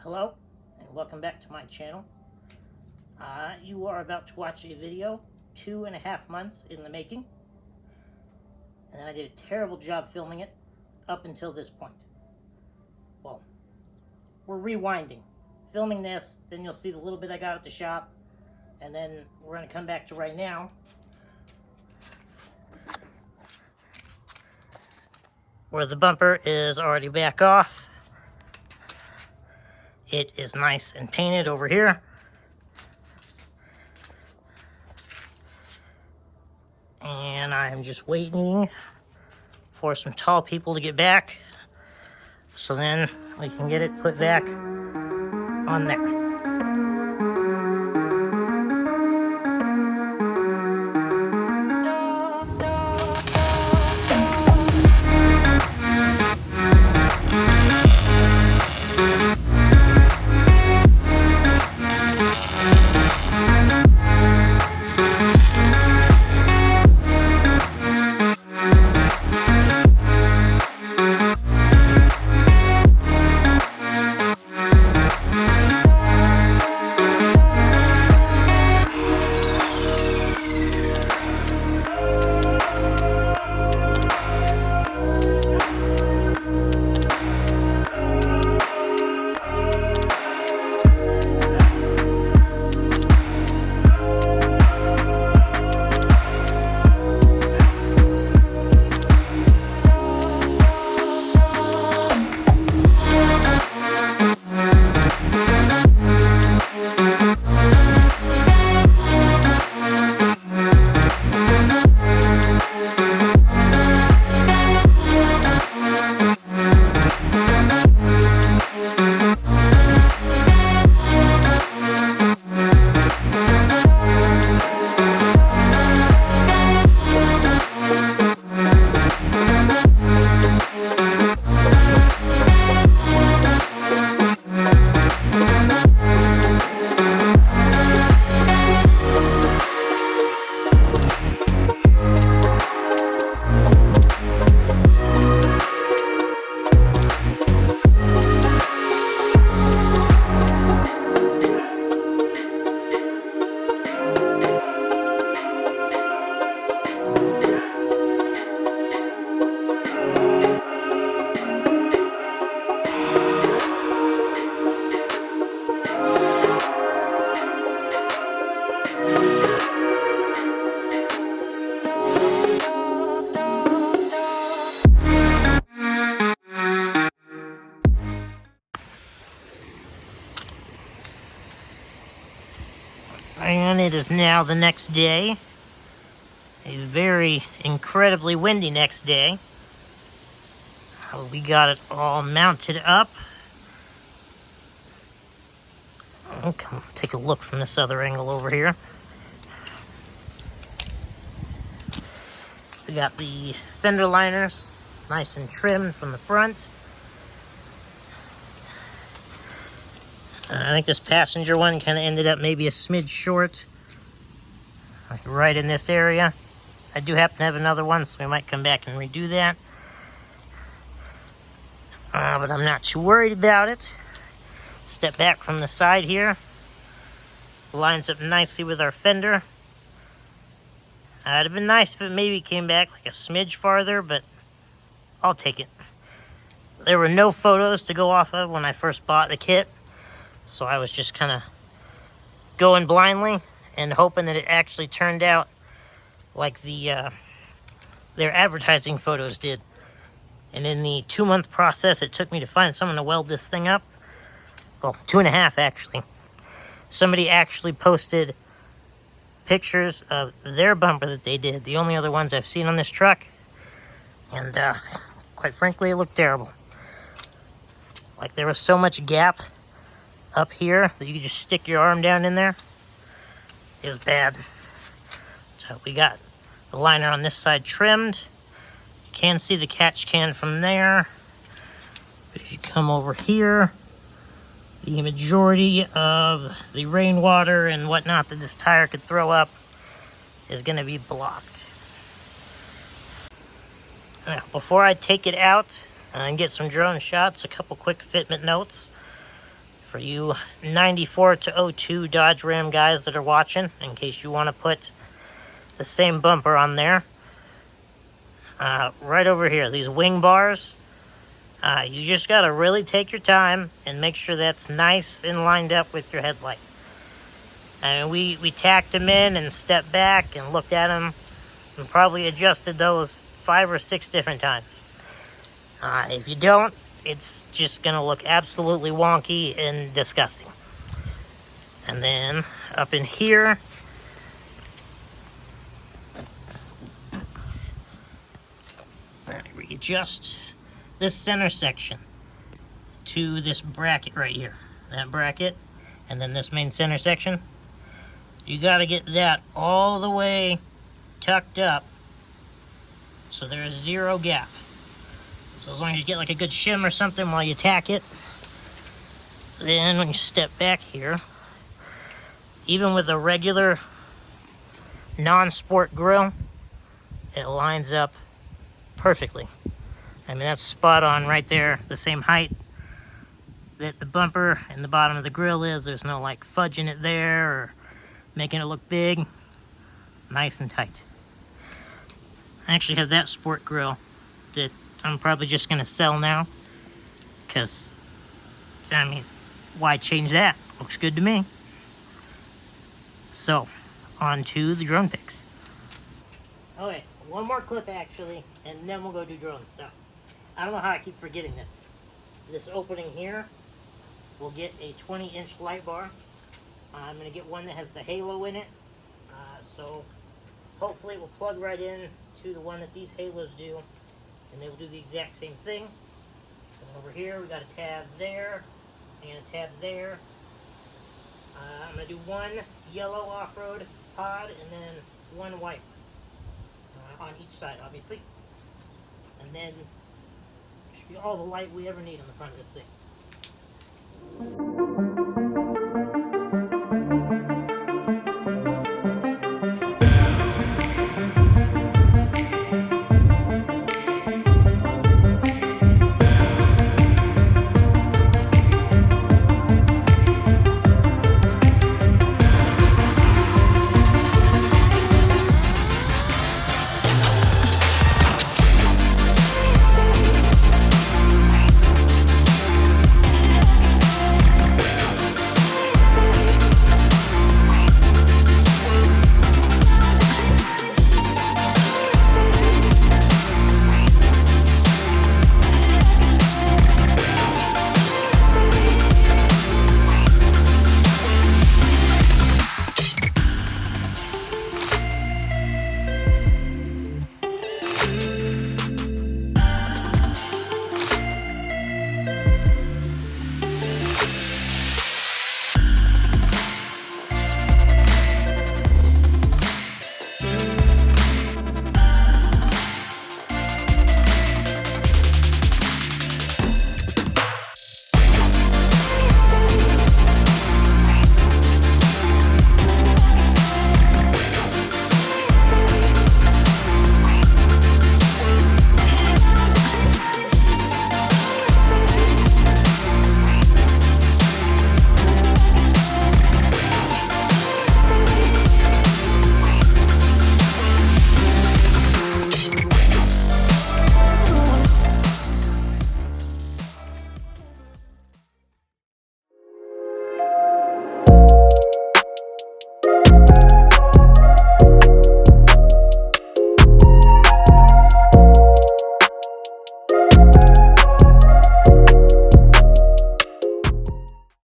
Hello and welcome back to my channel. You are about to watch a video 2.5 months in the making, and I did a terrible job filming it up until this point. Well, we're rewinding, filming this, then you'll see the little bit I got at the shop, and then we're going to come back to right now, where the bumper is already back off. It is nice and painted over here. And I am just waiting for some tall people to get back, so then we can get it put back on there. And it is now the next day, a very incredibly windy next day. We got it all mounted up. Come take a look from this other angle over here. We got the fender liners nice and trimmed from the front. I think this passenger one kind of ended up maybe a smidge short, like right in this area. I do happen to have another one, so we might come back and redo that. But I'm not too worried about it. Step back from the side here. Lines up nicely with our fender. It'd have been nice if it maybe came back like a smidge farther, but I'll take it. There were no photos to go off of when I first bought the kit, so I was just kind of going blindly and hoping that it actually turned out like their advertising photos did. And in the 2-month process it took me to find someone to weld this thing up, well, 2.5 actually, somebody actually posted pictures of their bumper that they did, the only other ones I've seen on this truck, and quite frankly, it looked terrible. Like there was so much gap up here that you could just stick your arm down in there. It was bad. So we got the liner on this side trimmed. You can see the catch can from there. But if you come over here, the majority of the rainwater and whatnot that this tire could throw up is going to be blocked. Now, before I take it out and get some drone shots, a couple quick fitment notes. For you 94 to 02 Dodge Ram guys that are watching, in case you want to put the same bumper on there, right over here, these wing bars, you just got to really take your time and make sure that's nice and lined up with your headlight. And we tacked them in and stepped back and looked at them and probably adjusted those 5 or 6 different times. If you don't, it's just going to look absolutely wonky and disgusting. And then up in here, I readjust this center section to this bracket right here. That bracket, and then this main center section. You got to get that all the way tucked up so there is 0 gap. So as long as you get like a good shim or something while you tack it, then when you step back here, even with a regular non-sport grill, it lines up perfectly. I mean, that's spot on right there, the same height that the bumper and the bottom of the grill is. There's no like fudging it there or making it look big. Nice and tight. I actually have that sport grill that I'm probably just gonna sell now, because, I mean, why change that? Looks good to me. So, on to the drone pics. Okay, one more clip actually, and then we'll go do drone stuff. I don't know how I keep forgetting this. This opening here will get a 20-inch light bar. I'm going to get one that has the halo in it. So hopefully it will plug right in to the one that these halos do, and they will do the exact same thing. And over here we got a tab there and a tab there. I'm going to do one yellow off-road pod and then one white on each side, obviously. And then should be all the light we ever need on the front of this thing.